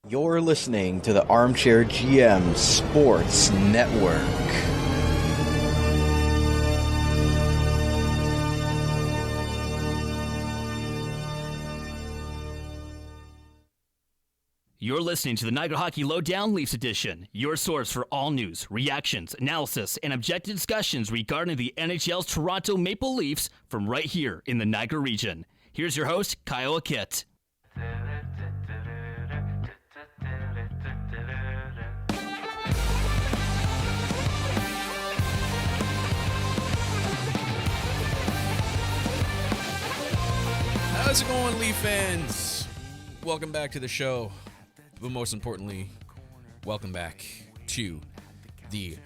You're listening to the Armchair GMs Sports Network. You're listening to the Niagara Hockey Lowdown Leafs Edition, your source for all news, reactions, analysis, and objective discussions regarding the NHL's Toronto Maple Leafs from right here in the Niagara region. Here's your host, Kyle Kit. How's it going, Leaf fans? Welcome back to the show. But most importantly, welcome back to the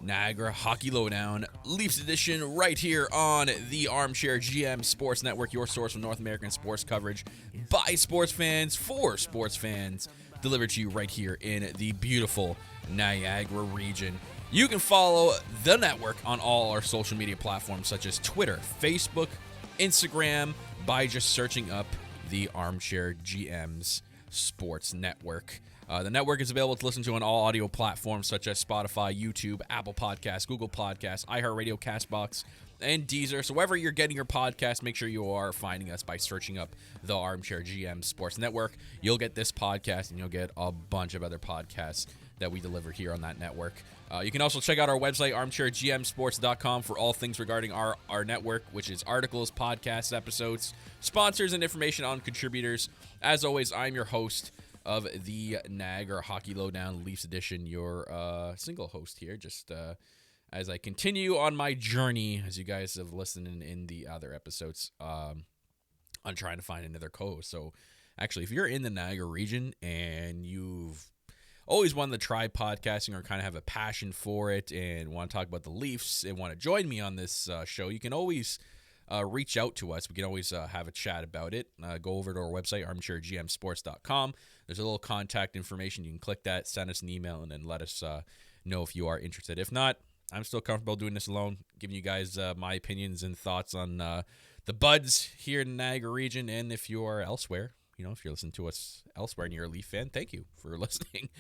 Niagara Hockey Lowdown Leafs Edition right here on the Armchair GMs Sports Network, your source for North American sports coverage by sports fans for sports fans, delivered to you right here in the beautiful Niagara region. You can follow the network on all our social media platforms such as Twitter, Facebook, Instagram, by just searching up the Armchair GMs Sports Network. The network is available to listen to on all audio platforms such as Spotify, YouTube, Apple Podcasts, Google Podcasts, iHeartRadio, Castbox, and Deezer. So wherever you're getting your podcast, make sure you are finding us by searching up the Armchair GM Sports Network. You'll get this podcast, and you'll get a bunch of other podcasts that we deliver here on that network. You can also check out our website, armchairgmsports.com, for all things regarding our network, which is articles, podcasts, episodes, sponsors, and information on contributors. As always, I'm your host of the Niagara Hockey Lowdown Leafs Edition, your single host here, just as I continue on my journey, as you guys have listened in the other episodes, on trying to find another co-host. So actually, if you're in the Niagara region and you've always wanted to try podcasting or kind of have a passion for it and want to talk about the Leafs and want to join me on this show, you can always reach out to us. We can always have a chat about it. Go over to our website, armchairgmsports.com. There's a little contact information. You can click that, send us an email, and then let us know if you are interested. If not, I'm still comfortable doing this alone, giving you guys my opinions and thoughts on the buds here in the Niagara region. And if you are elsewhere, if you're listening to us elsewhere and you're a Leaf fan, thank you for listening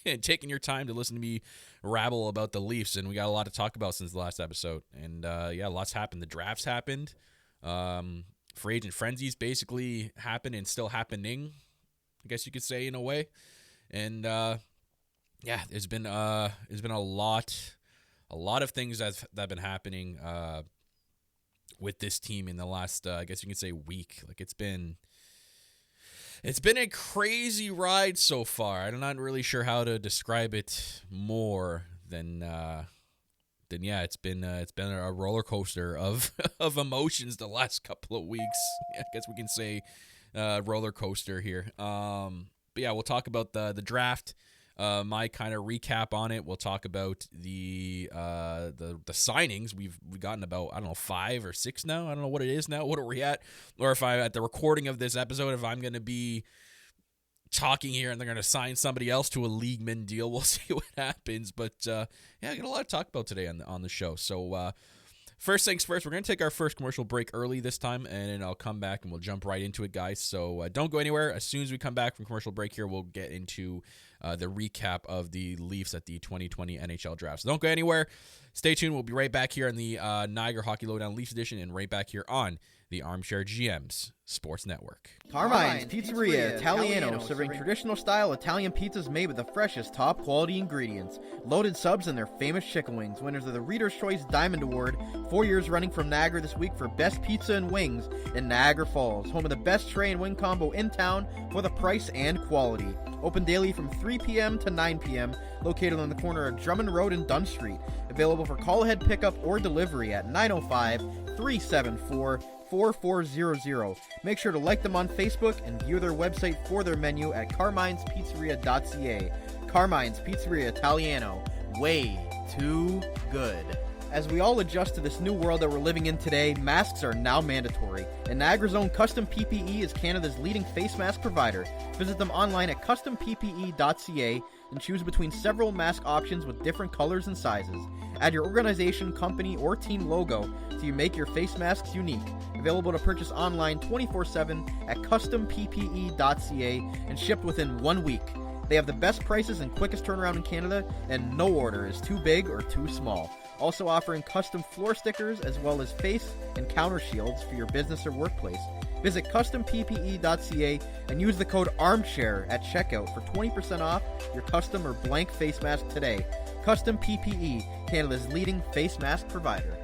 and taking your time to listen to me rabble about the Leafs. And we got a lot to talk about since the last episode. And lots happened. The drafts happened. Free agent frenzies basically happened and still happening, I guess you could say, in a way. And there's been a lot of things that have been happening with this team in the last, I guess you could say, week. Like it's been a crazy ride so far. I'm not really sure how to describe it more than it's been a roller coaster of emotions the last couple of weeks. I guess we can say roller coaster here. But yeah, we'll talk about the draft. My kind of recap on it. We'll talk about the signings. We've gotten about, I don't know, 5 or 6 now. I don't know what it is now. What are we at? Or if I, at the recording of this episode, if I'm going to be talking here and they're going to sign somebody else to a leagueman deal, we'll see what happens. But I got a lot to talk about today on the show. So first things first, we're going to take our first commercial break early this time, and then I'll come back and we'll jump right into it, guys. So don't go anywhere. As soon as we come back from commercial break here, we'll get into the recap of the Leafs at the 2020 NHL Draft. So don't go anywhere. Stay tuned. We'll be right back here on the Niagara Hockey Lowdown Leafs Edition and right back here on the Armchair GMs Sports Network. Carmine's Pizzeria Italiano, serving traditional-style Italian pizzas made with the freshest, top-quality ingredients. Loaded subs and their famous chicken wings. Winners of the Reader's Choice Diamond Award 4 years running from Niagara this week for Best Pizza and Wings in Niagara Falls. Home of the best tray and wing combo in town for the price and quality. Open daily from 3 p.m. to 9 p.m., located on the corner of Drummond Road and Dunn Street. Available for call-ahead pickup or delivery at 905-374-4400. Make sure to like them on Facebook and view their website for their menu at carmine'spizzeria.ca. Carmine's Pizzeria Italiano, way too good. As we all adjust to this new world that we're living in today, masks are now mandatory, and Niagara's own Custom PPE is Canada's leading face mask provider. Visit them online at customppe.ca and choose between several mask options with different colors and sizes. Add your organization, company, or team logo so you make your face masks unique. Available to purchase online 24/7 at customppe.ca and shipped within 1 week. They have the best prices and quickest turnaround in Canada, and no order is too big or too small. Also offering custom floor stickers as well as face and counter shields for your business or workplace. Visit customppe.ca and use the code ARMCHAIR at checkout for 20% off your custom or blank face mask today. Custom PPE, Canada's leading face mask provider.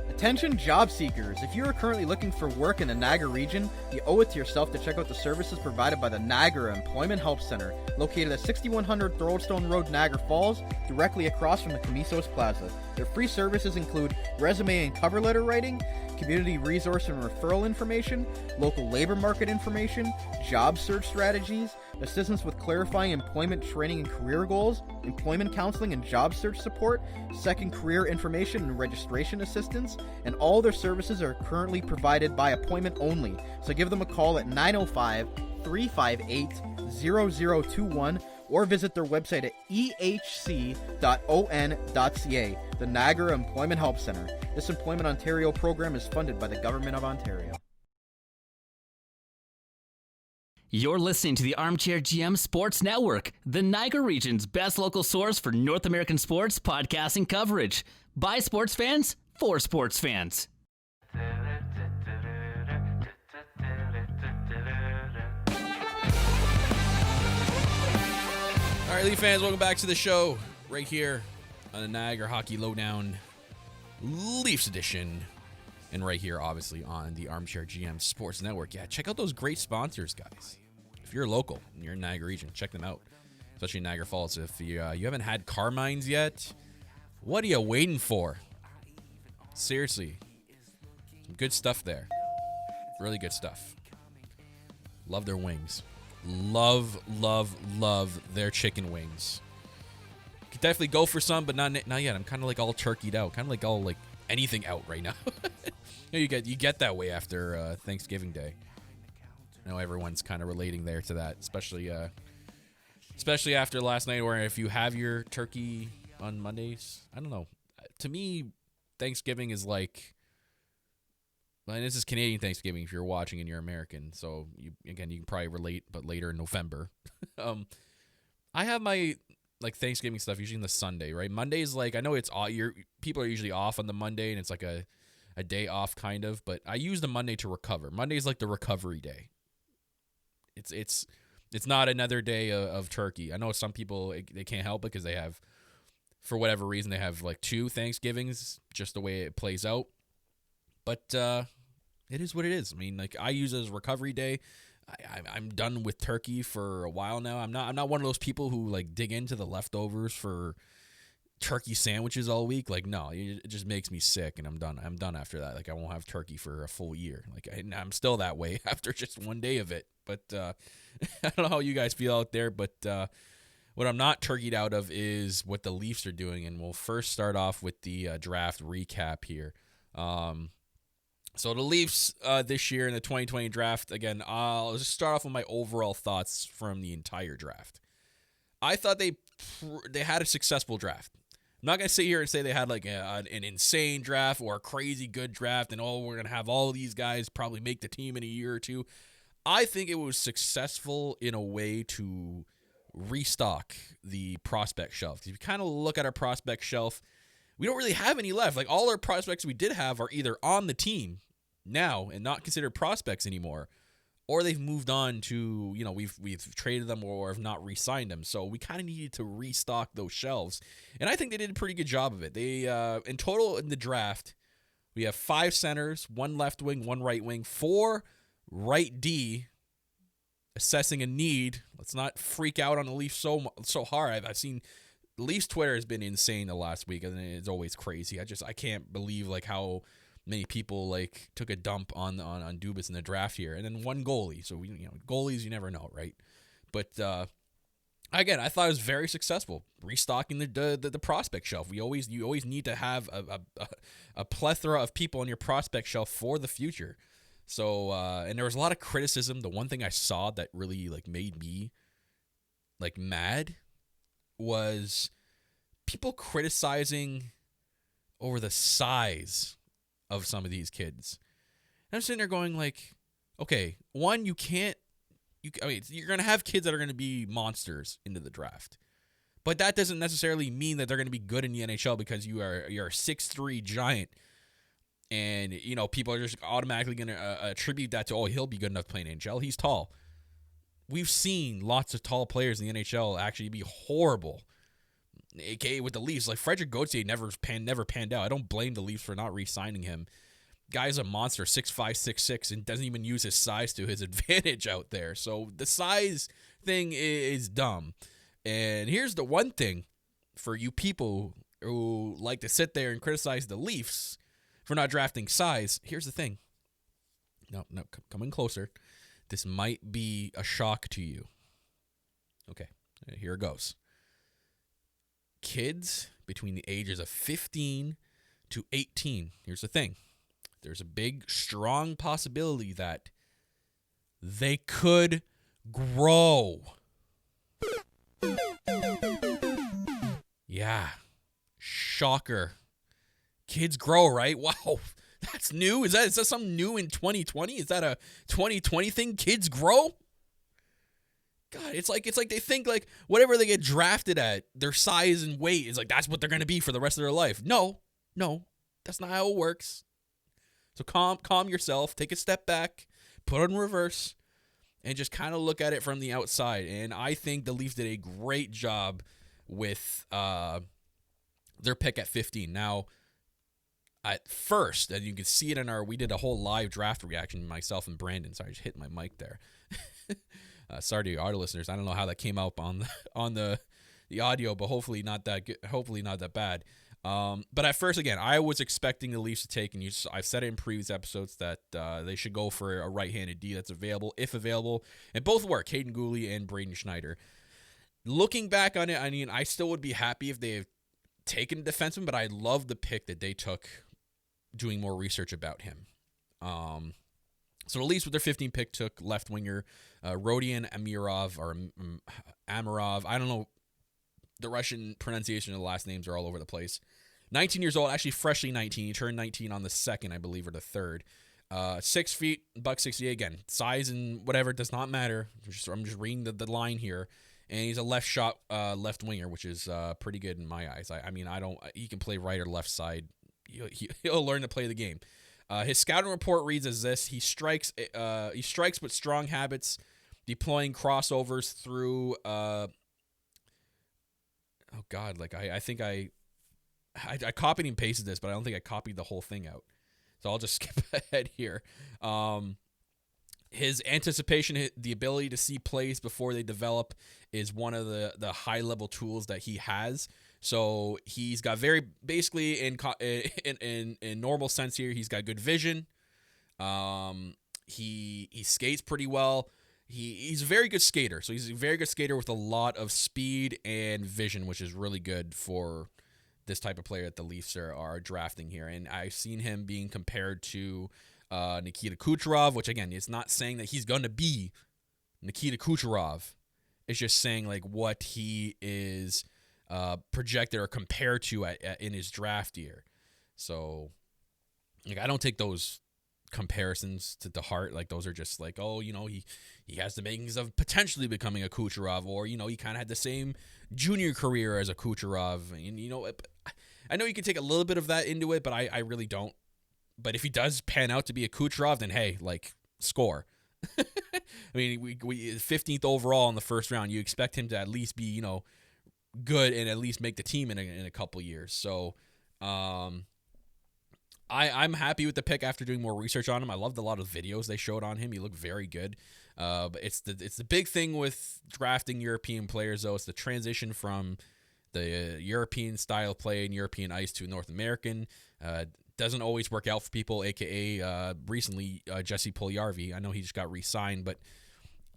Attention job seekers, if you are currently looking for work in the Niagara region, you owe it to yourself to check out the services provided by the Niagara Employment Help Center, located at 6100 Throwstone Road, Niagara Falls, directly across from the Camisos Plaza. Their free services include resume and cover letter writing, community resource and referral information, local labor market information, job search strategies, assistance with clarifying employment training and career goals, employment counseling and job search support, second career information and registration assistance, and all their services are currently provided by appointment only. So give them a call at 905-358-0021 or visit their website at ehc.on.ca, the Niagara Employment Help Center. This Employment Ontario program is funded by the Government of Ontario. You're listening to the Armchair GMs Sports Network, the Niagara region's best local source for North American sports podcasting coverage. By sports fans, for sports fans. All right, Leaf fans, welcome back to the show right here on the Niagara Hockey Lowdown Leafs edition. And right here, obviously, on the Armchair GMs Sports Network. Yeah, check out those great sponsors, guys. If you're local and you're in the Niagara region, check them out, especially in Niagara Falls. If you haven't had Carmine's yet, what are you waiting for? Seriously, some good stuff there. Really good stuff. Love their wings. Love their chicken wings. Could definitely go for some, but not yet. I'm kind of like all turkeyed out, kind of like all like anything out right now. You get that way after Thanksgiving Day. I know everyone's kind of relating there to that, especially after last night, where if you have your turkey on Mondays, I don't know. To me, Thanksgiving is like, and this is Canadian Thanksgiving if you're watching and you're American, so you can probably relate, but later in November. I have my like Thanksgiving stuff usually on the Sunday, right? Monday's like, I know it's all people are usually off on the Monday, and it's like a day off kind of, but I use the Monday to recover. Monday's like the recovery day. It's not another day of turkey. I know some people, they can't help it because they have, for whatever reason, they have like 2 Thanksgivings, just the way it plays out. But it is what it is. I mean, like, I use it as recovery day. I'm done with turkey for a while now. I'm not one of those people who like dig into the leftovers for turkey sandwiches all week. Like, no, it just makes me sick, and I'm done. I'm done after that. Like, I won't have turkey for a full year. Like, I'm still that way after just one day of it. But I don't know how you guys feel out there, but what I'm not turkeyed out of is what the Leafs are doing, and we'll first start off with the draft recap here. So the Leafs this year in the 2020 draft, again, I'll just start off with my overall thoughts from the entire draft. I thought they had a successful draft. I'm not going to sit here and say they had like an insane draft or a crazy good draft and, we're going to have all of these guys probably make the team in a year or two. I think it was successful in a way to restock the prospect shelf. If you kind of look at our prospect shelf, we don't really have any left. Like, all our prospects we did have are either on the team now and not considered prospects anymore, or they've moved on to, we've traded them or have not re-signed them. So we kind of needed to restock those shelves. And I think they did a pretty good job of it. They, in total in the draft, we have 5 centers, 1 left wing, 1 right wing, 4 right D, assessing a need. Let's not freak out on the Leafs so hard. I've seen the Leafs Twitter has been insane the last week, and it's always crazy. I can't believe like how many people like took a dump on Dubas in the draft here, and then 1 goalie. So goalies, you never know, right? But Again, I thought it was very successful, restocking the prospect shelf. You always need to have a plethora of people on your prospect shelf for the future. So, and there was a lot of criticism. The one thing I saw that really like made me like mad was people criticizing over the size of some of these kids. And I'm sitting there going like, okay, one, you're going to have kids that are going to be monsters into the draft. But that doesn't necessarily mean that they're going to be good in the NHL because you're a 6'3" giant. And, people are just automatically going to attribute that to, he'll be good enough playing NHL. He's tall. We've seen lots of tall players in the NHL actually be horrible. AKA with the Leafs. Like Frederick Gauthier never panned out. I don't blame the Leafs for not re-signing him. Guy's a monster, 6'5", 6'6", and doesn't even use his size to his advantage out there. So the size thing is dumb. And here's the one thing for you people who like to sit there and criticize the Leafs for not drafting size. Here's the thing. No, coming closer. This might be a shock to you. Okay, here it goes. Kids between the ages of 15 to 18. Here's the thing. There's a big, strong possibility that they could grow. Yeah. Shocker. Kids grow, right? Wow. That's new? Is that something new in 2020? Is that a 2020 thing? Kids grow? God, it's like they think like whatever they get drafted at, their size and weight is like that's what they're going to be for the rest of their life. No, that's not how it works. So calm yourself, take a step back, put it in reverse, and just kind of look at it from the outside. And I think the Leafs did a great job with their pick at 15. Now, at first, and you can see it in we did a whole live draft reaction, myself and Brandon. Sorry, I just hit my mic there. Sorry to your audio listeners. I don't know how that came out on the audio, but hopefully not that good, hopefully not that bad. But at first, again, I was expecting the Leafs to take, and I've said it in previous episodes that they should go for a right-handed D that's available, if available, and both work, Hayden Gooley and Braden Schneider. Looking back on it, I mean, I still would be happy if they have taken a defenseman, but I love the pick that they took doing more research about him. So the Leafs with their 15 pick took left winger Rhodian Amirov or Amirov. I don't know. The Russian pronunciation of the last names are all over the place. 19 years old, actually freshly 19. He turned 19 on the 2nd, I believe, or the 3rd. 6 feet, $168. Again, size and whatever does not matter. I'm just reading the line here. And he's a left shot left winger, which is pretty good in my eyes. I mean, he can play right or left side. He'll learn to play the game. His scouting report reads as this: he strikes with strong habits, deploying crossovers through. Oh God! Like I think I copied and pasted this, but I don't think I copied the whole thing out. So I'll just skip ahead here. His anticipation, the ability to see plays before they develop, is one of the high level tools that he has. So he's got very basically in normal sense here. He's got good vision. He skates pretty well. He's a very good skater. So he's a very good skater with a lot of speed and vision, which is really good for this type of player that the Leafs are drafting here. And I've seen him being compared to Nikita Kucherov, which again, it's not saying that he's going to be Nikita Kucherov. It's just saying like what he is projected or compared to in his draft year. So like I don't take those comparisons to the heart. Like those are just like, oh, he has the makings of potentially becoming a Kucherov, or he kind of had the same junior career as a Kucherov. And I know you can take a little bit of that into it, but I really don't. But if he does pan out to be a Kucherov, then hey, like score. I mean, we 15th overall in the first round. You expect him to at least be good and at least make the team in a couple years. So I'm happy with the pick after doing more research on him. I loved a lot of videos they showed on him. He looked very good. But it's the big thing with drafting European players, though. It's the transition from the European style of play and European ice to North American. Doesn't always work out for people, a.k.a. Recently, Jesse Puljujarvi. I know he just got re-signed, but,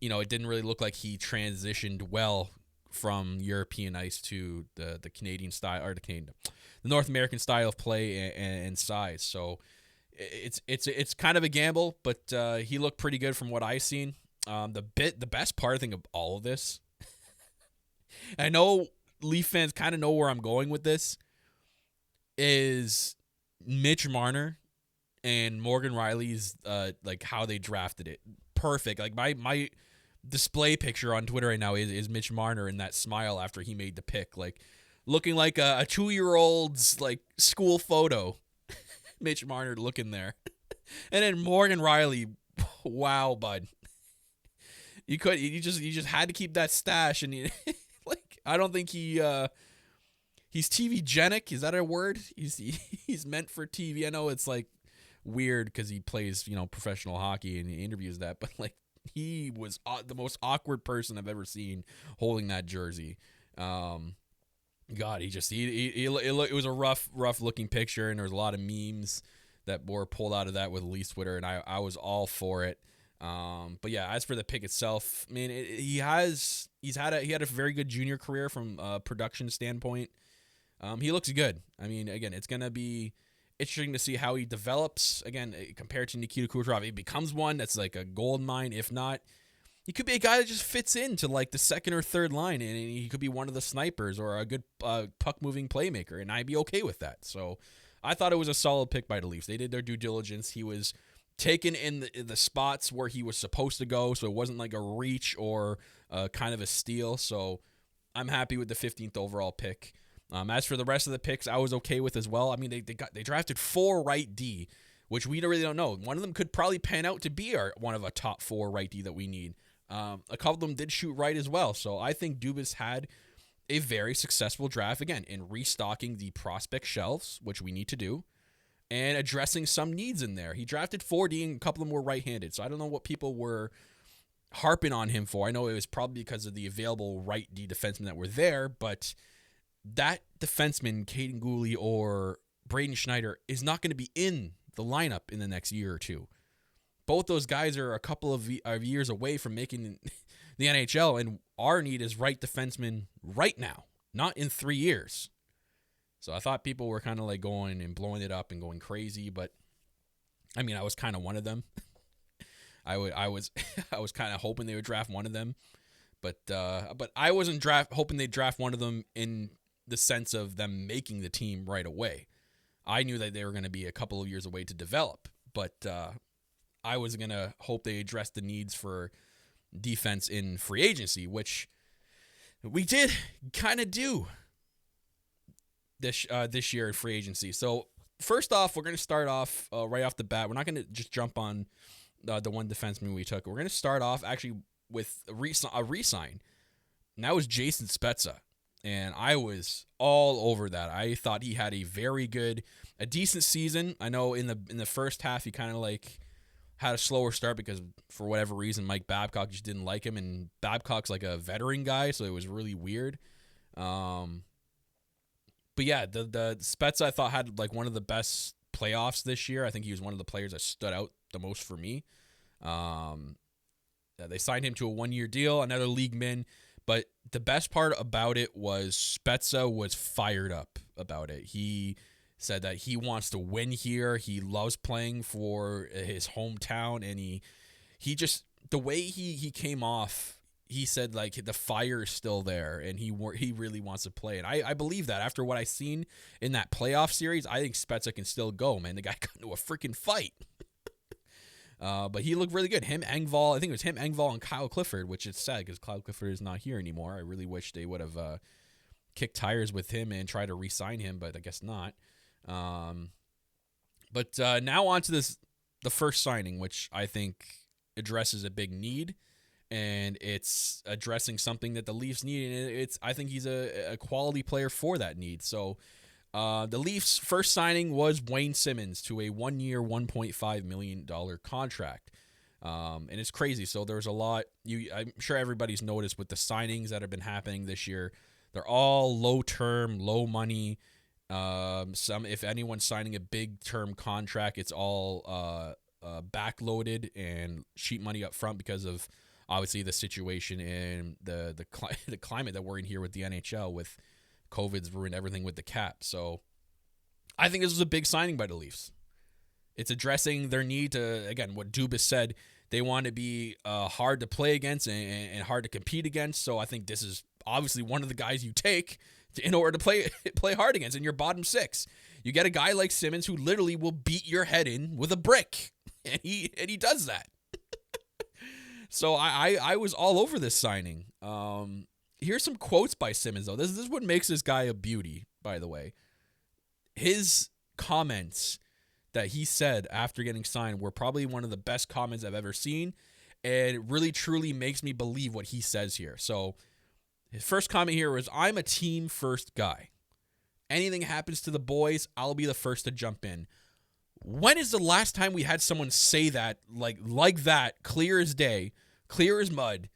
it didn't really look like he transitioned well from European ice to the Canadian style, or the North American style of play and size. So it's kind of a gamble, but he looked pretty good from what I've seen. The best part, I think, of all of this, I know Leaf fans kind of know where I'm going with this, is Mitch Marner and Morgan Riley's like how they drafted it. Perfect. Like my display picture on Twitter right now is Mitch Marner in that smile after he made the pick, like looking like a 2-year-old's like school photo. Mitch Marner looking there. And then Morgan Riley, wow, bud. You just had to keep that stash, and like I don't think he's TV-genic. Is that a word? He's meant for TV. I know it's like weird because he plays, professional hockey and he interviews that, but like he was the most awkward person I've ever seen holding that jersey. God, it was a rough looking picture, and there was a lot of memes that were pulled out of that with Leafs Twitter, and I was all for it. But yeah, as for the pick itself, I mean, he had a very good junior career from a production standpoint. He looks good. I mean, again, it's gonna be interesting to see how he develops. Again, compared to Nikita Kucherov, he becomes one that's like a gold mine. If not, he could be a guy that just fits into like the second or third line, and he could be one of the snipers or a good puck moving playmaker, and I'd be okay with that. So I thought it was a solid pick by the Leafs. They did their due diligence. He was taken in the spots where he was supposed to go, so it wasn't like a reach or kind of a steal. So I'm happy with the 15th overall pick. As for the rest of the picks, I was okay with as well. I mean, they drafted 4 right D, which we really don't know. One of them could probably pan out to be one of a top 4 right D that we need. A couple of them did shoot right as well. So I think Dubas had a very successful draft, again, in restocking the prospect shelves, which we need to do, and addressing some needs in there. He drafted 4D, and a couple of them were right-handed, so I don't know what people were harping on him for. I know it was probably because of the available right D defensemen that were there, but that defenseman, Caden Gooley or Braden Schneider, is not going to be in the lineup in the next year or two. Both those guys are a couple of years away from making the NHL, and our need is right defenseman right now, not in 3 years. So I thought people were kind of like going and blowing it up and going crazy, but I mean, I was kind of one of them. I was kind of hoping they would draft one of them, but I wasn't hoping they'd draft one of them in the sense of them making the team right away. I knew that they were going to be a couple of years away to develop, but I was going to hope they addressed the needs for defense in free agency, which we did kind of do this year in free agency. So first off, we're going to start off right off the bat. We're not going to just jump on the one defenseman we took. We're going to start off actually with a re-sign. And that was Jason Spezza. And I was all over that. I thought he had a decent season. I know in the first half he kind of like had a slower start because for whatever reason Mike Babcock just didn't like him, and Babcock's like a veteran guy, so it was really weird. But yeah, the Spezza I thought had like one of the best playoffs this year. I think he was one of the players that stood out the most for me. They signed him to a 1-year deal, another league min. But the best part about it was Spezza was fired up about it. He said that he wants to win here. He loves playing for his hometown, and he just, the way he came off, he said like the fire is still there, and he really wants to play. And I believe that after what I've seen in that playoff series, I think Spezza can still go, man. The guy got into a freaking fight. But he looked really good. I think it was him, Engvall, and Kyle Clifford, which is sad because Kyle Clifford is not here anymore. I really wish they would have kicked tires with him and tried to re-sign him, but I guess not. But now on to the first signing, which I think addresses a big need, and it's addressing something that the Leafs need, and I think he's a quality player for that need. So the Leafs' first signing was Wayne Simmonds to a 1-year, $1.5 million contract. And it's crazy. So there's a lot. I'm sure everybody's noticed with the signings that have been happening this year. They're all low-term, low money. If anyone's signing a big-term contract, it's all backloaded and sheet money up front because of obviously the situation and the climate that we're in here with the NHL, with COVID's ruined everything with the cap. So I think this was a big signing by the Leafs. It's addressing their need to, again, what Dubas said, they want to be hard to play against and hard to compete against. So I think this is obviously one of the guys you take in order to play hard against in your bottom six. You get a guy like Simmonds who literally will beat your head in with a brick, and he does that. So I was all over this signing. Here's some quotes by Simmonds, though. This is what makes this guy a beauty, by the way. His comments that he said after getting signed were probably one of the best comments I've ever seen, and it really truly makes me believe what he says here. So his first comment here was, "I'm a team first guy. Anything happens to the boys, I'll be the first to jump in." When is the last time we had someone say that like that, clear as day, clear as mud,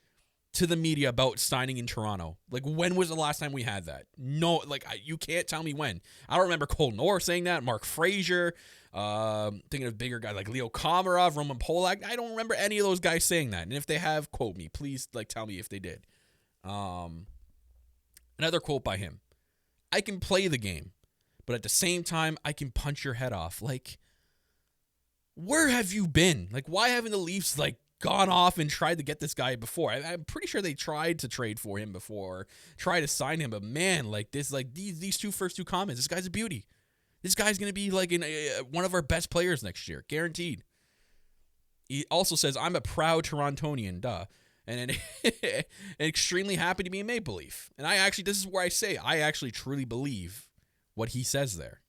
to the media about signing in Toronto? Like, when was the last time we had that? No, you can't tell me when. I don't remember Colton Orr saying that, Mark Frazier, thinking of bigger guys like Leo Komarov, Roman Polak. I don't remember any of those guys saying that. And if they have, quote me. Please, tell me if they did. Another quote by him: "I can play the game, but at the same time, I can punch your head off." Where have you been? Why haven't the Leafs, gone off and tried to get this guy before? I'm pretty sure they tried to trade for him before, try to sign him, but man, these first two comments, this guy's a beauty. This guy's going to be one of our best players next year, guaranteed. He also says, "I'm a proud Torontonian, duh, and extremely happy to be a Maple Leaf." And this is where I say, I actually truly believe what he says there,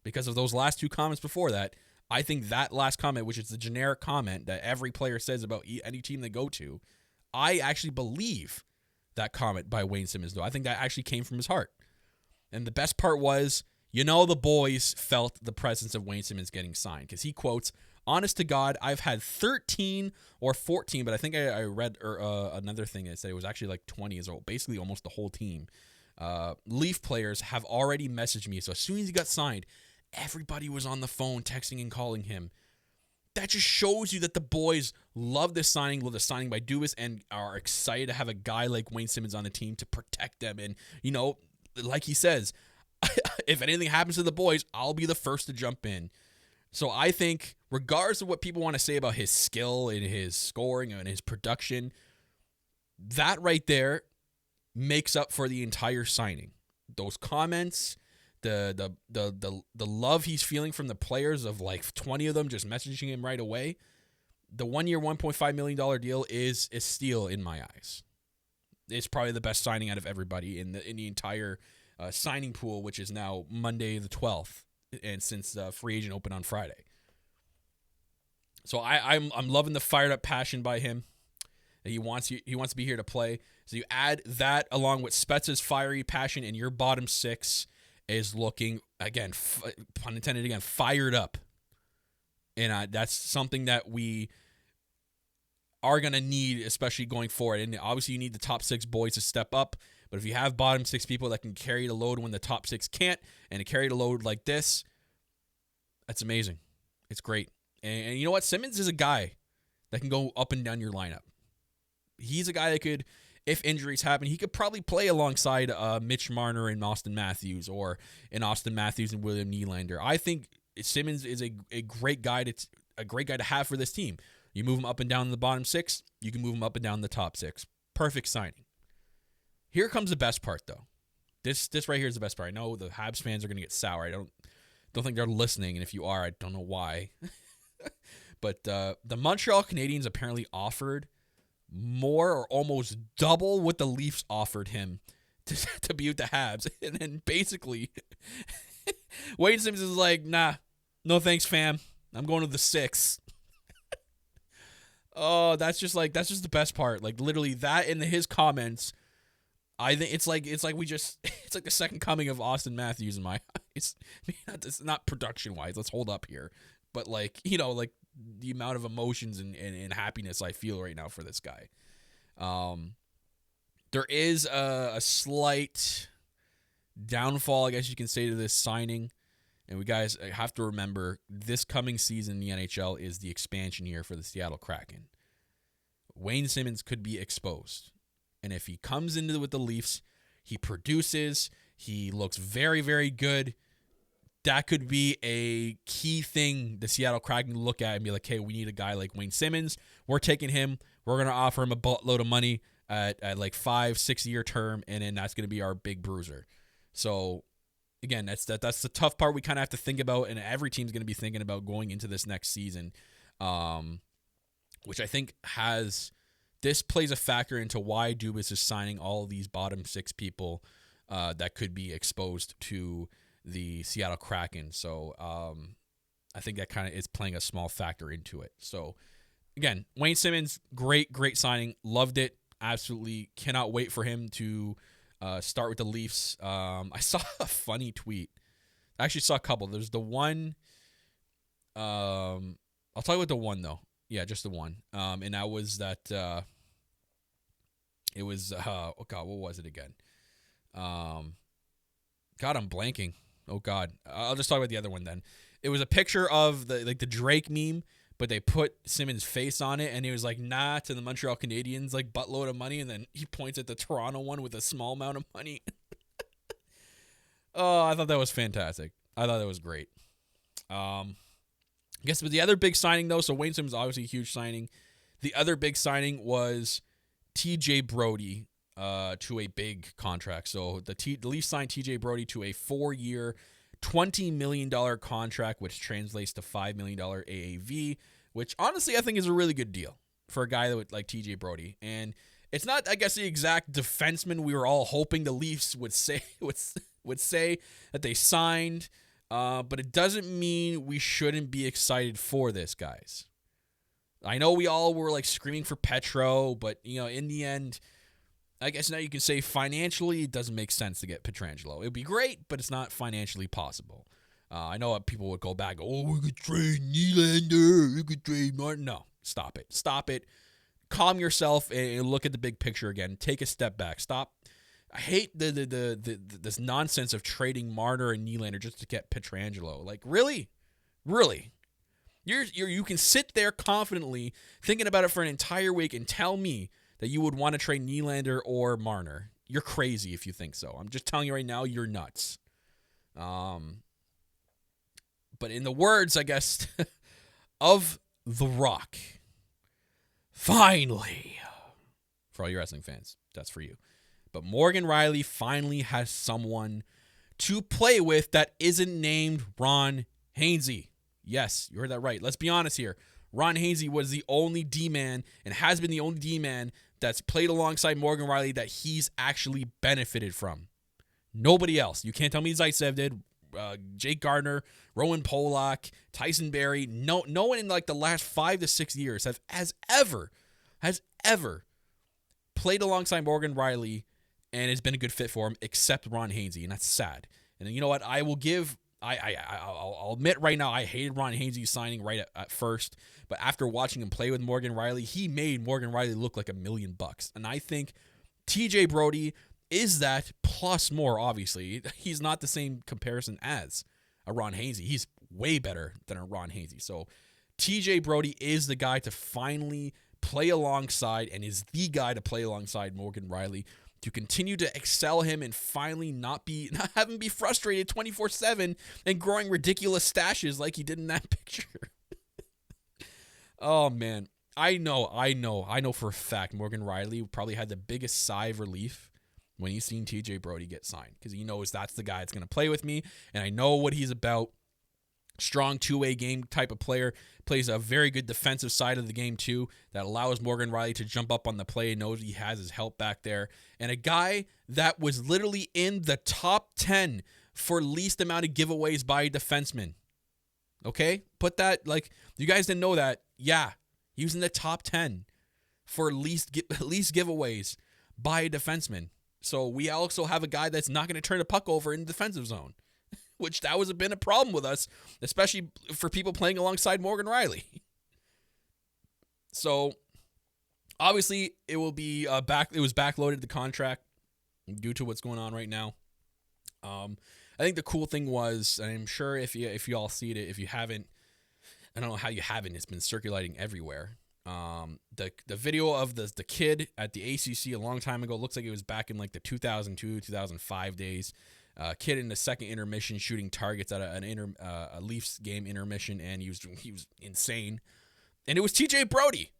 because of those last two comments before that. I think that last comment, which is the generic comment that every player says about any team they go to, I actually believe that comment by Wayne Simmonds, though. I think that actually came from his heart. And the best part was, the boys felt the presence of Wayne Simmonds getting signed, because he quotes, "Honest to God, I've had 13 or 14, but I think I read another thing that said it was actually 20 as well, basically almost the whole team. Leaf players have already messaged me. So as soon as he got signed, everybody was on the phone, texting and calling him." That just shows you that the boys love this signing, love the signing by Dubas, and are excited to have a guy like Wayne Simmonds on the team to protect them. And, like he says, if anything happens to the boys, I'll be the first to jump in. So I think, regardless of what people want to say about his skill and his scoring and his production, that right there makes up for the entire signing. Those comments, the love he's feeling from the players, of 20 of them just messaging him right away. The 1 year, $1.5 million deal is a steal in my eyes. It's probably the best signing out of everybody in the entire signing pool, which is now Monday the 12th, and since free agent open on Friday. So I'm loving the fired up passion by him. He wants to be here to play. So you add that along with Spezza's fiery passion, and your bottom six is looking, again, pun intended again, fired up. And that's something that we are going to need, especially going forward. And obviously you need the top six boys to step up. But if you have bottom six people that can carry the load when the top six can't, and to carry the load like this, that's amazing. It's great. And you know what? Simmonds is a guy that can go up and down your lineup. He's a guy that could, if injuries happen, he could probably play alongside Mitch Marner and Austin Matthews, or in Austin Matthews and William Nylander. I think Simmonds is a great guy to have for this team. You move him up and down in the bottom six, you can move him up and down the top six. Perfect signing. Here comes the best part, though. This right here is the best part. I know the Habs fans are going to get sour. I don't think they're listening, and if you are, I don't know why. But the Montreal Canadiens apparently offered more, or almost double, what the Leafs offered him to be with the Habs. And then basically, Wayne Simmonds is like, "Nah, no thanks, fam. I'm going to the six." Oh, that's just the best part. Literally that, and his comments, I think it's like the second coming of Austin Matthews in my eyes. It's not production wise. Let's hold up here. But the amount of emotions and happiness I feel right now for this guy. There is a slight downfall, I guess you can say, to this signing. And we guys have to remember, this coming season in the NHL is the expansion year for the Seattle Kraken. Wayne Simmonds could be exposed. And if he comes into with the Leafs, he produces, he looks very, very good. That could be a key thing the Seattle Kraken look at and be like, hey, we need a guy like Wayne Simmonds. We're taking him. We're going to offer him a buttload of money at like 5-6 year term, and then that's going to be our big bruiser. So, again, that's the tough part we kind of have to think about, and every team's going to be thinking about going into this next season, which I think this plays a factor into why Dubas is signing all of these bottom 6 people that could be exposed to the Seattle Kraken. So I think that kind of is playing a small factor into it. So again, Wayne Simmonds, great signing. Loved it. Absolutely cannot wait for him to start with the Leafs. I saw a funny tweet. I actually saw a couple. There's the one. I'll tell you about the one though. Yeah, just the one. And that was that. It was oh God, what was it again? God, I'm blanking. Oh God, I'll just talk about the other one then. It was a picture of the Drake meme, but they put Simmonds' face on it, and he was like, nah, to the Montreal Canadiens, like buttload of money, and then he points at the Toronto one with a small amount of money. Oh, I thought that was fantastic. I thought that was great. I guess, but the other big signing though, so Wayne Simmonds obviously a huge signing. The other big signing was T.J. Brodie to a big contract. So the Leafs signed T.J. Brodie to a 4-year, $20 million contract, which translates to $5 million AAV, which honestly I think is a really good deal for a guy like T.J. Brodie. And it's not, I guess, the exact defenseman we were all hoping the Leafs would say that they signed, but it doesn't mean we shouldn't be excited for this, guys. I know we all were like screaming for Petro, but in the end, I guess now you can say financially it doesn't make sense to get Pietrangelo. It would be great, but it's not financially possible. I know people would go back, we could trade Nylander, we could trade Martin. No, stop it. Calm yourself and look at the big picture again. Take a step back. Stop. I hate this nonsense of trading Marner and Nylander just to get Pietrangelo. Like, really? You can sit there confidently thinking about it for an entire week and tell me that you would want to trade Nylander or Marner. You're crazy if you think so. I'm just telling you right now, you're nuts. But in the words, I guess, of The Rock, finally, for all you wrestling fans, that's for you. But Morgan Rielly finally has someone to play with that isn't named Ron Hainsey. Yes, you heard that right. Let's be honest here. Ron Hainsey was the only D-man and has been the only D-man that's played alongside Morgan Rielly that he's actually benefited from. Nobody else. You can't tell me Zaitsev did. Jake Gardner, Rowan Polak, Tyson Barrie. No one in like the last 5 to 6 years has ever played alongside Morgan Rielly and has been a good fit for him except Ron Hainsey, and that's sad. And you know what? I'll admit right now I hated Ron Hainsey signing right at first, but after watching him play with Morgan Rielly, he made Morgan Rielly look like $1 million. And I think T.J. Brodie is that plus more, obviously. He's not the same comparison as a Ron Hainsey. He's way better than a Ron Hainsey. So T.J. Brodie is the guy to finally play alongside and is the guy to play alongside Morgan Rielly to continue to excel him and finally not have him be frustrated 24/7 and growing ridiculous stashes like he did in that picture. Oh man, I know for a fact Morgan Rielly probably had the biggest sigh of relief when he's seen T.J. Brodie get signed because he knows that's the guy that's going to play with me and I know what he's about. Strong two-way game type of player, plays a very good defensive side of the game too that allows Morgan Rielly to jump up on the play and knows he has his help back there. And a guy that was literally in the top 10 for least amount of giveaways by a defenseman. Okay? Put that, like, you guys didn't know that. Yeah, he was in the top 10 for least giveaways by a defenseman. So we also have a guy that's not going to turn a puck over in the defensive zone, which that was been a problem with us, especially for people playing alongside Morgan Rielly. So obviously it will be it was backloaded the contract due to what's going on right now. I think the cool thing was, and I'm sure if you all see it, if you haven't, I don't know how you haven't, it's been circulating everywhere. The video of the kid at the ACC a long time ago looks like it was back in like the 2002 2005 days. Kid in the second intermission shooting targets at a Leafs game intermission, and he was insane. And it was T.J. Brodie.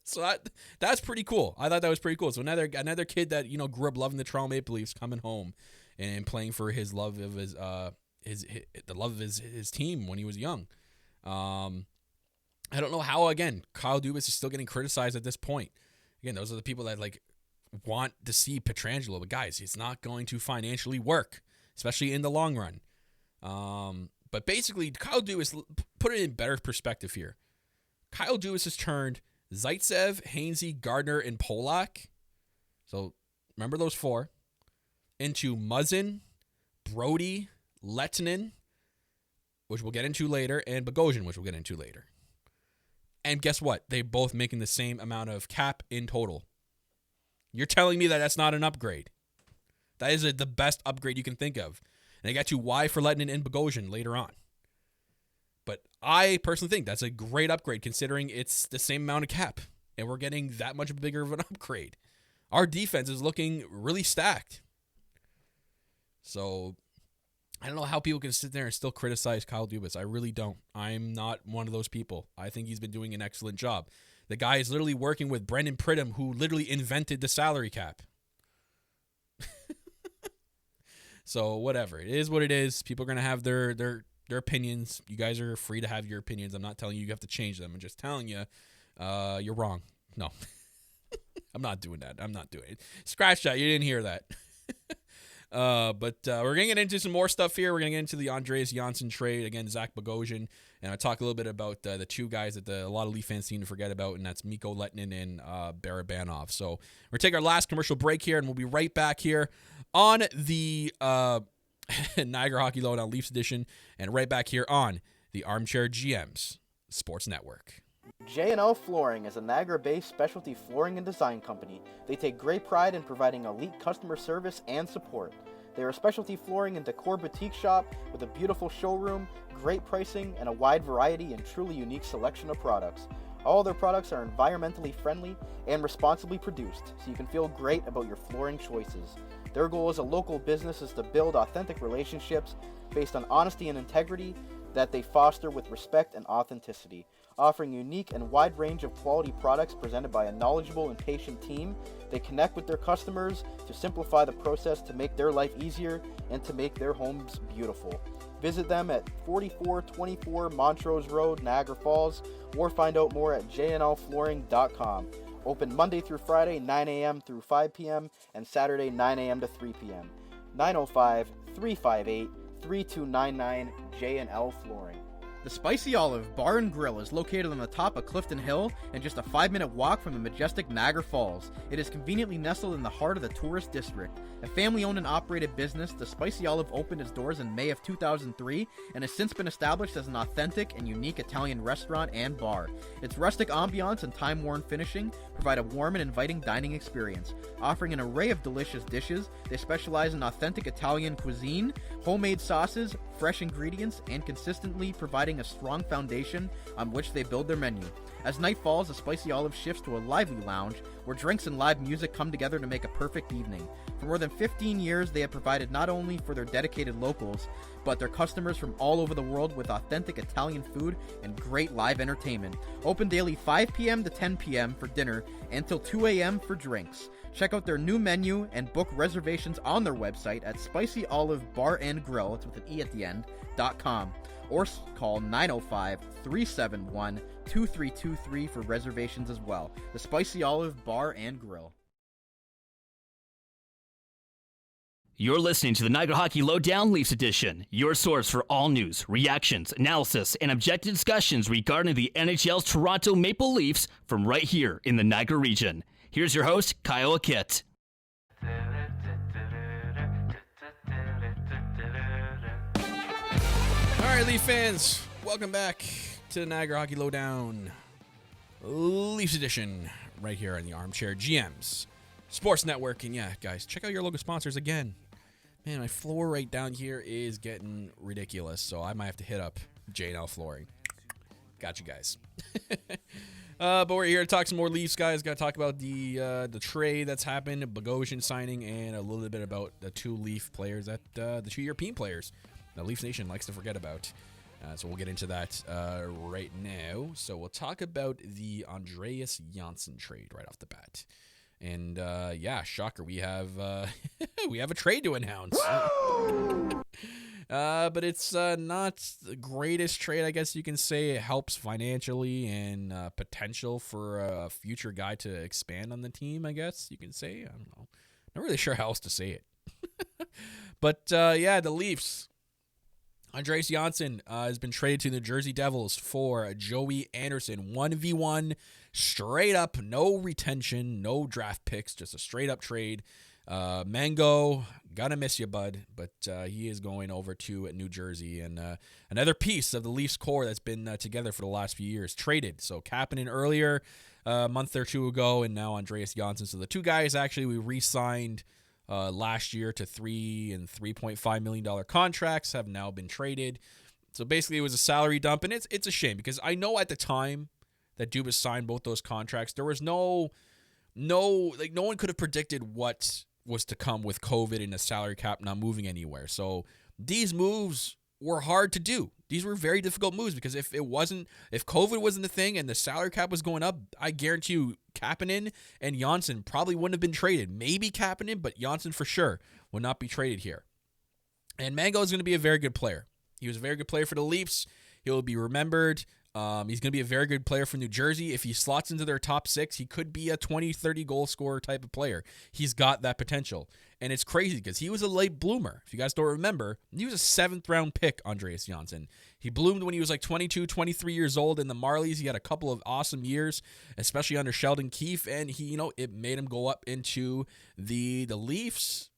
So that's pretty cool. I thought that was pretty cool. So another kid that grew up loving the Toronto Maple Leafs coming home and playing for his love of his team when he was young. I don't know how, again, Kyle Dubas is still getting criticized at this point. Again, those are the people that want to see Pietrangelo, but guys, it's not going to financially work, especially in the long run. But basically, Kyle Dubas, put it in better perspective here. Kyle Dubas has turned Zaitsev, Hainsey, Gardner, and Polak, so remember those four, into Muzzin, Brody, Lehtonen, which we'll get into later, and Bogosian, which we'll get into later. And guess what? They're both making the same amount of cap in total. You're telling me that that's not an upgrade. That is the best upgrade you can think of. And I got you why for Lehtonen and Bogosian later on. But I personally think that's a great upgrade considering it's the same amount of cap. And we're getting that much bigger of an upgrade. Our defense is looking really stacked. So I don't know how people can sit there and still criticize Kyle Dubas. I really don't. I'm not one of those people. I think he's been doing an excellent job. The guy is literally working with Brendan Pridham, who literally invented the salary cap. So whatever. It is what it is. People are going to have their opinions. You guys are free to have your opinions. I'm not telling you have to change them. I'm just telling you you're wrong. No. I'm not doing that. I'm not doing it. Scratch that. You didn't hear that. But we're going to get into some more stuff here. We're going to get into the Andreas Janssen trade. Again, Zach Bogosian. And I'll talk a little bit about the two guys that a lot of Leaf fans seem to forget about, and that's Mikko Leitnin and Barabanov. So we're going to take our last commercial break here, and we'll be right back here on the Niagara Hockey Lowdown Leafs edition, and right back here on the Armchair GMs Sports Network. J&L Flooring is a Niagara-based specialty flooring and design company. They take great pride in providing elite customer service and support. They are a specialty flooring and decor boutique shop with a beautiful showroom, great pricing, and a wide variety and truly unique selection of products. All their products are environmentally friendly and responsibly produced, so you can feel great about your flooring choices. Their goal as a local business is to build authentic relationships based on honesty and integrity that they foster with respect and authenticity. Offering unique and wide range of quality products presented by a knowledgeable and patient team, they connect with their customers to simplify the process to make their life easier and to make their homes beautiful. Visit them at 4424 Montrose Road, Niagara Falls, or find out more at jnlflooring.com. Open Monday through Friday, 9 a.m. through 5 p.m., and Saturday, 9 a.m. to 3 p.m. 905-358-3299 J&L Flooring. The Spicy Olive Bar and Grill is located on the top of Clifton Hill and just a 5-minute walk from the majestic Niagara Falls. It is conveniently nestled in the heart of the tourist district. A family-owned and operated business, the Spicy Olive opened its doors in May of 2003 and has since been established as an authentic and unique Italian restaurant and bar. Its rustic ambiance and time-worn finishing provide a warm and inviting dining experience. Offering an array of delicious dishes, they specialize in authentic Italian cuisine, homemade sauces, fresh ingredients, and consistently providing a strong foundation on which they build their menu. As night falls, the Spicy Olive shifts to a lively lounge where drinks and live music come together to make a perfect evening. For more than 15 years, they have provided not only for their dedicated locals, but their customers from all over the world with authentic Italian food and great live entertainment. Open daily 5 p.m. to 10 p.m. for dinner and till 2 a.m. for drinks. Check out their new menu and book reservations on their website at Spicy Olive Bar and Grill, it's with an E at the end, .com, or call 905-371-2323 for reservations as well. The Spicy Olive Bar and Grill. You're listening to the Niagara Hockey Lowdown Leafs edition, your source for all news, reactions, analysis, and objective discussions regarding the NHL's Toronto Maple Leafs from right here in the Niagara region. Here's your host, Kyle Akitt. All right, Leaf fans, welcome back to the Niagara Hockey Lowdown Leafs edition right here on the Armchair GMs Sports Network. And yeah, guys, check out your local sponsors again. Man, my floor right down here is getting ridiculous, so I might have to hit up J&L Flooring. Got you guys. But we're here to talk some more Leafs, guys. Got to talk about the trade that's happened, Bogosian signing, and a little bit about the 2 Leaf players, the 2 European players that Leafs Nation likes to forget about. So we'll get into that right now. So we'll talk about the Andreas Janssen trade right off the bat. And shocker, we have we have a trade to announce. But it's not the greatest trade, I guess you can say. It helps financially and potential for a future guy to expand on the team, I guess you can say. I don't know. Not really sure how else to say it. But the Leafs. Andreas Janssen has been traded to the Jersey Devils for Joey Anderson. 1v1, straight up, no retention, no draft picks, just a straight up trade. Mango, gonna miss you, bud, but he is going over to New Jersey. And another piece of the Leafs core that's been together for the last few years, traded. So Kapanen earlier, a month or 2 ago, and now Andreas Janssen. So the 2 guys actually we re-signed last year to $3 and $3.5 million contracts have now been traded. So basically it was a salary dump, and it's a shame because I know at the time that Dubas signed both those contracts, there was no one could have predicted what was to come with COVID and the salary cap not moving anywhere. So these moves were hard to do. These were very difficult moves because if COVID wasn't the thing and the salary cap was going up, I guarantee you Kapanen and Janssen probably wouldn't have been traded. Maybe Kapanen, but Janssen for sure would not be traded here. And Mango is going to be a very good player. He was a very good player for the Leafs. He will be remembered. He's going to be a very good player for New Jersey. If he slots into their top 6, he could be a 20, 30 goal scorer type of player. He's got that potential. And it's crazy because he was a late bloomer. If you guys don't remember, he was a 7th round pick, Andreas Janssen. He bloomed when he was like 22, 23 years old in the Marlies. He had a couple of awesome years, especially under Sheldon Keefe. And it made him go up into the Leafs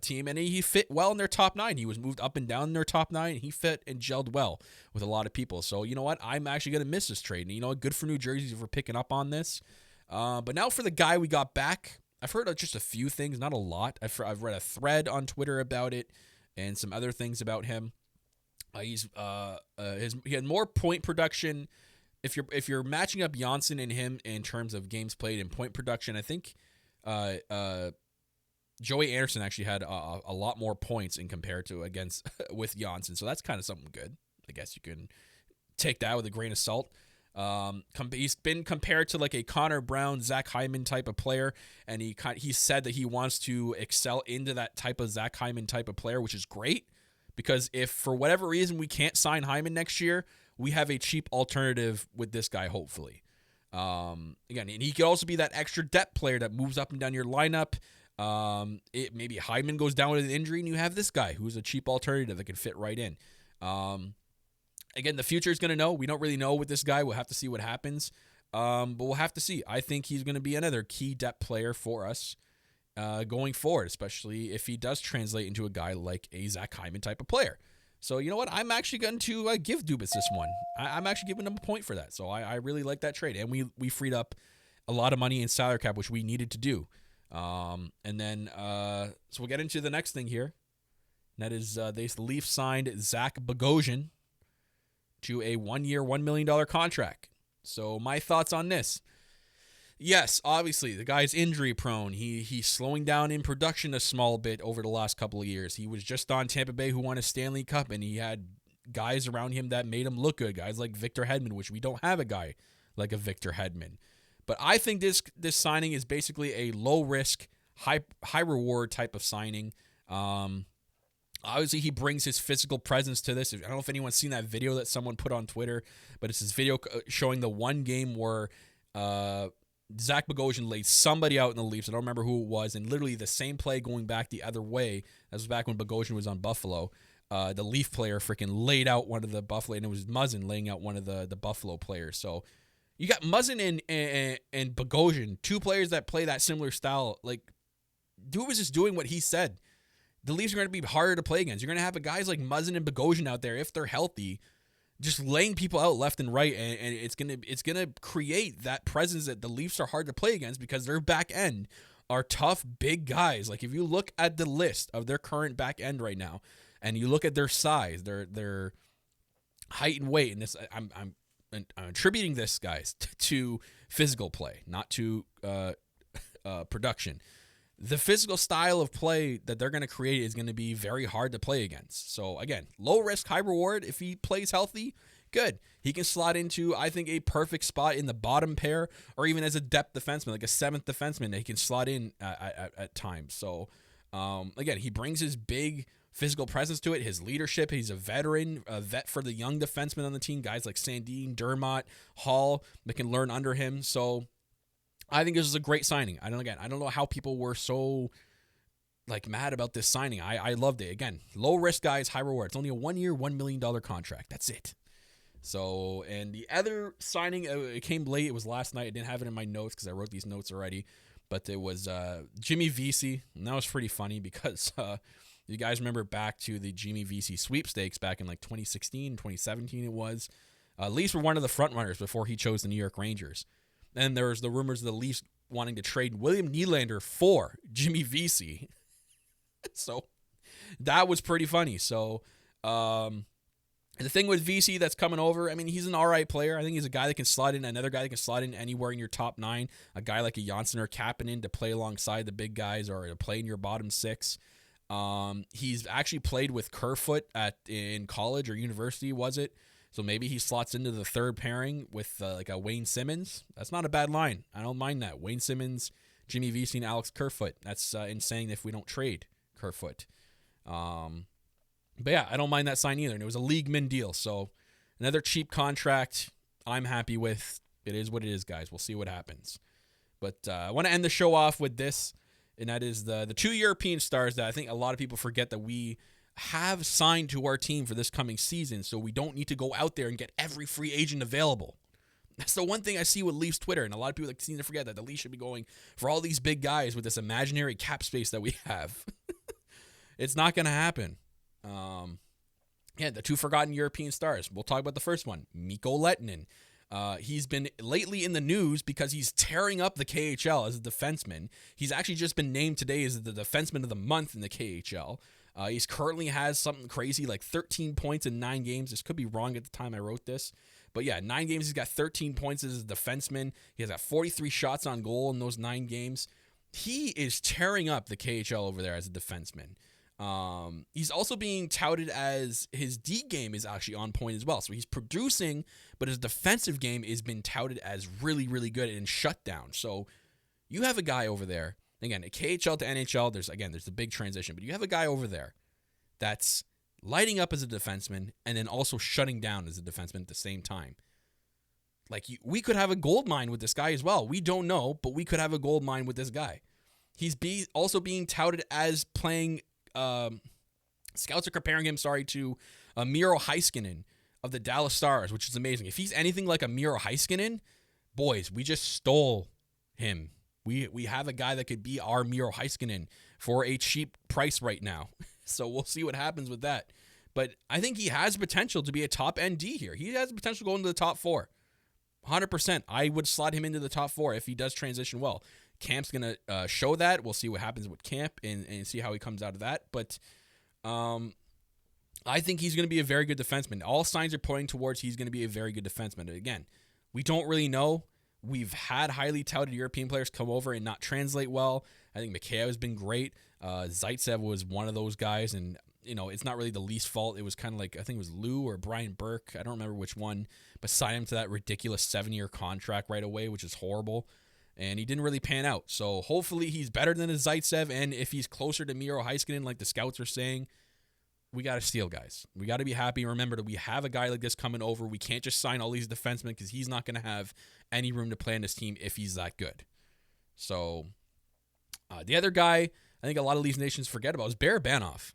team, and he fit well in their top 9. He was moved up and down in their top 9. He fit and gelled well with a lot of people. So you know what? I'm actually going to miss this trade. And good for New Jersey for picking up on this. But now for the guy we got back, I've heard just a few things, not a lot. I've read a thread on Twitter about it and some other things about him. He had more point production. If you're matching up Janssen and him in terms of games played and point production, I think Joey Anderson actually had a lot more points in compared to against with Janssen. So that's kind of something good. I guess you can take that with a grain of salt. He's been compared to like a Connor Brown, Zach Hyman type of player, and he said that he wants to excel into that type of Zach Hyman type of player, which is great because if for whatever reason we can't sign Hyman next year, we have a cheap alternative with this guy, hopefully. Again, and he could also be that extra depth player that moves up and down your lineup. Maybe Hyman goes down with an injury and you have this guy who's a cheap alternative that can fit right in. Again, the future is going to know. We don't really know with this guy. We'll have to see what happens. But we'll have to see. I think he's going to be another key depth player for us going forward, especially if he does translate into a guy like a Zach Hyman type of player. So you know what? I'm actually going to give Dubas this one. I'm actually giving him a point for that. So I really like that trade. And we freed up a lot of money in salary cap, which we needed to do. So we'll get into the next thing here. And that is the Leafs signed Zach Bogosian to a 1-year, $1 million contract. So my thoughts on this. Yes, obviously, the guy's injury prone. He's slowing down in production a small bit over the last couple of years. He was just on Tampa Bay who won a Stanley Cup, and he had guys around him that made him look good. Guys like Victor Hedman, which we don't have a guy like a Victor Hedman. But I think this signing is basically a low-risk, high-reward type of signing. Obviously, he brings his physical presence to this. I don't know if anyone's seen that video that someone put on Twitter, but it's this video showing the one game where Zach Bogosian laid somebody out in the Leafs. I don't remember who it was, and literally the same play going back the other way. That was back when Bogosian was on Buffalo. The Leaf player freaking laid out one of the Buffalo, and it was Muzzin laying out one of the Buffalo players. So you got Muzzin and Bogosian, 2 players that play that similar style. Like, Dude was just doing what he said. The Leafs are going to be harder to play against. You're going to have guys like Muzzin and Bogosian out there, if they're healthy, just laying people out left and right, and it's gonna create that presence that the Leafs are hard to play against because their back end are tough, big guys. Like if you look at the list of their current back end right now, and you look at their size, their height and weight, and this attributing this, guys, to physical play, not to production. The physical style of play that they're going to create is going to be very hard to play against. So, again, low risk, high reward. If he plays healthy, good. He can slot into, I think, a perfect spot in the bottom pair, or even as a depth defenseman, like a seventh defenseman that he can slot in at times. So, again, he brings his big physical presence to it, his leadership. He's a veteran, a vet for the young defensemen on the team, guys like Sandin, Dermott, Hall that can learn under him. So, I think this is a great signing. I don't know how people were so mad about this signing. I loved it. Again, low risk, guys, high reward. It's only a 1 year, $1 million contract. That's it. So, and the other signing, it came late. It was last night. I didn't have it in my notes because I wrote these notes already. But it was Jimmy Vesey. And that was pretty funny because you guys remember back to the Jimmy Vesey sweepstakes back in 2016, 2017 it was. Leafs were one of the front runners before he chose the New York Rangers. And there was the rumors of the Leafs wanting to trade William Nylander for Jimmy Vesey. So that was pretty funny. So the thing with Vesey that's coming over, I mean, he's an all right player. I think he's a guy that can slot in, another guy that can slot in anywhere in your top 9, a guy like a Janssen or Kapanen to play alongside the big guys or to play in your bottom 6. He's actually played with Kerfoot in college or university, was it? So maybe he slots into the third pairing with a Wayne Simmonds. That's not a bad line. I don't mind that. Wayne Simmonds, Jimmy Vesey, and Alex Kerfoot. That's insane if we don't trade Kerfoot. But yeah, I don't mind that sign either. And it was a league min deal. So another cheap contract I'm happy with. It is what it is, guys. We'll see what happens. But I want to end the show off with this, and that is the 2 European stars that I think a lot of people forget that we have signed to our team for this coming season, so we don't need to go out there and get every free agent available. That's the one thing I see with Leafs Twitter, and a lot of people seem to forget that the Leafs should be going for all these big guys with this imaginary cap space that we have. It's not going to happen. The 2 forgotten European stars. We'll talk about the first one, Mikko Leitnin. He's been lately in the news because he's tearing up the KHL as a defenseman. He's actually just been named today as the defenseman of the month in the KHL. He's currently has something crazy like 13 points in 9 games. This could be wrong at the time I wrote this. But yeah, 9 games, he's got 13 points as a defenseman. He has got 43 shots on goal in those 9 games. He is tearing up the KHL over there as a defenseman. He's also being touted as his D game is actually on point as well. So he's producing, but his defensive game has been touted as really, really good and shut down. So you have a guy over there. Again, KHL to NHL, there's the big transition, but you have a guy over there that's lighting up as a defenseman and then also shutting down as a defenseman at the same time. We could have a gold mine with this guy as well. We don't know, but we could have a gold mine with this guy. He's also being touted as playing, scouts are comparing him, to Miro Heiskanen of the Dallas Stars, which is amazing. If he's anything like a Miro Heiskanen, boys, we just stole him. We have a guy that could be our Miro Heiskanen for a cheap price right now. So we'll see what happens with that. But I think he has potential to be a top ND here. He has potential to go into the top 4. 100%. I would slot him into the top 4 if he does transition well. Camp's going to show that. We'll see what happens with Camp and see how he comes out of that. But I think he's going to be a very good defenseman. All signs are pointing towards he's going to be a very good defenseman. Again, we don't really know. We've had highly touted European players come over and not translate well. I think Mikheyev has been great. Zaitsev was one of those guys, and it's not really the Leafs' fault. It was kind of I think it was Lou or Brian Burke. I don't remember which one, but signed him to that ridiculous 7-year contract right away, which is horrible. And he didn't really pan out. So hopefully he's better than a Zaitsev, and if he's closer to Miro Heiskanen, like the scouts are saying, we got to steal, guys. We got to be happy. Remember that we have a guy like this coming over. We can't just sign all these defensemen because he's not going to have any room to play in this team if he's that good. So the other guy I think a lot of these nations forget about is Barabanov.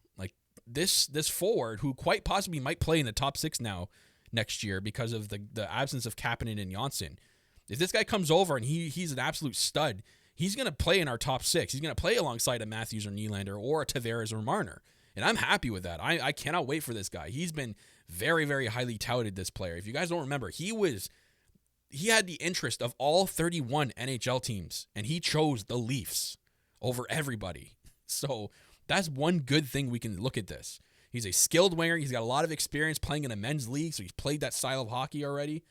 This forward who quite possibly might play in the top 6 now next year because of the absence of Kapanen and Janssen. If this guy comes over and he's an absolute stud, he's going to play in our top 6. He's going to play alongside a Matthews or Nylander or a Tavares or Marner. And I'm happy with that. I cannot wait for this guy. He's been very, very highly touted, this player. If you guys don't remember, he had the interest of all 31 NHL teams, and he chose the Leafs over everybody. So that's one good thing we can look at this. He's a skilled winger. He's got a lot of experience playing in a men's league, so he's played that style of hockey already.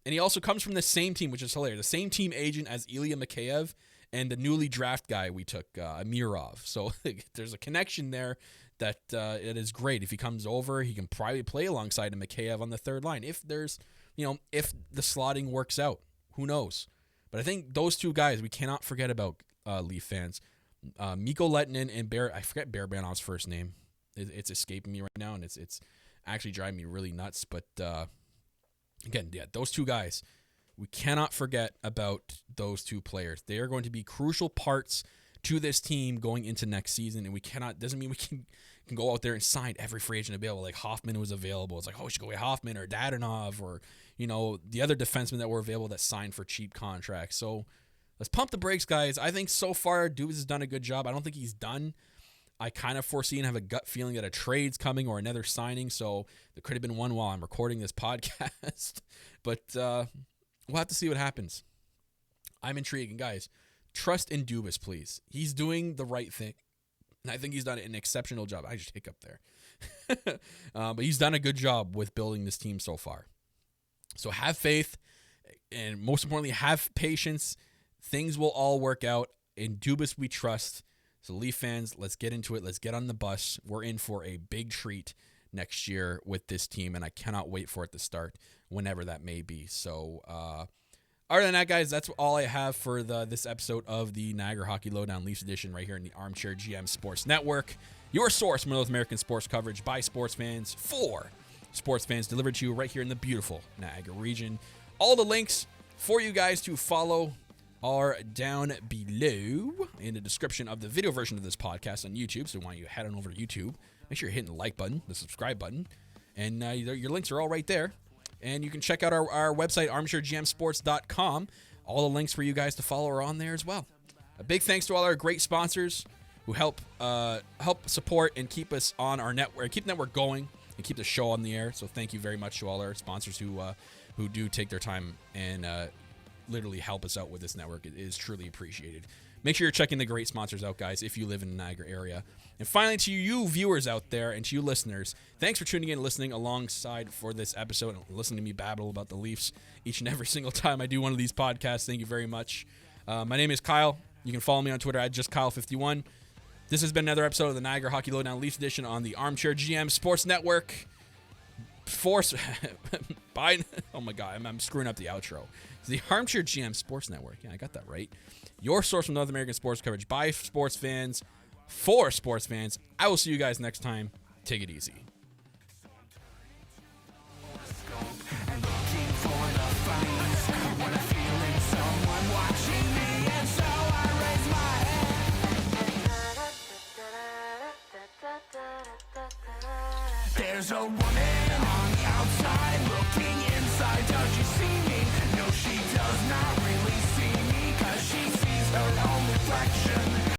And he also comes from the same team, which is hilarious. The same team agent as Ilya Mikheyev and the newly draft guy we took, Amirov. So there's a connection there that it is great. If he comes over, he can probably play alongside Mikheyev on the third line. If there's, if the slotting works out, who knows? But I think those two guys we cannot forget about, Leaf fans. Mikko Leitnin and I forget Barabanov's first name. It's escaping me right now, and it's actually driving me really nuts. But again, yeah, those two guys, we cannot forget about those two players. They are going to be crucial parts to this team going into next season, and doesn't mean we can go out there and sign every free agent available. Like Hoffman was available. It's like, we should go with Hoffman or Dadonov or, the other defensemen that were available that signed for cheap contracts. So let's pump the brakes, guys. I think so far Dubas has done a good job. I don't think he's done. I kind of foresee and have a gut feeling that a trade's coming or another signing, so there could have been one while I'm recording this podcast. But we'll have to see what happens. I'm intrigued. And guys, trust in Dubas, please. He's doing the right thing. And I think he's done an exceptional job. I just hiccuped there. But he's done a good job with building this team so far. So have faith, and most importantly, have patience. Things will all work out. In Dubas we trust. So Leaf fans, let's get into it. Let's get on the bus. We're in for a big treat next year with this team, and I cannot wait for it to start whenever that may be. So other than that, guys, that's all I have for this episode of the Niagara Hockey Lowdown Leafs edition right here in the Armchair GMs Sports Network. Your source for North American sports coverage by sports fans for sports fans, delivered to you right here in the beautiful Niagara region. All the links for you guys to follow are down below in the description of the video version of this podcast on YouTube. So why don't you head on over to YouTube, make sure you're hitting the like button, the subscribe button, and your links are all right there. And you can check out our website, armchairgmsports.com. All the links for you guys to follow are on there as well. A big thanks to all our great sponsors who help support and keep us on our network, keep the network going, and keep the show on the air. So thank you very much to all our sponsors who do take their time and literally help us out with this network. It is truly appreciated. Make sure you're checking the great sponsors out, guys, if you live in the Niagara area. And finally, to you viewers out there and to you listeners, thanks for tuning in and listening alongside for this episode and listening to me babble about the Leafs each and every single time I do one of these podcasts. Thank you very much. My name is Kyle. You can follow me on Twitter at justkyle51. This has been another episode of the Niagara Hockey Lowdown Leafs edition on the Armchair GM Sports Network. Oh my God, I'm screwing up the outro. It's the Armchair GM Sports Network. Yeah, I got that right. Your source for North American sports coverage by sports fans for sports fans. I will see you guys next time. Take it easy. There's a woman on the outside looking inside. Does she see me?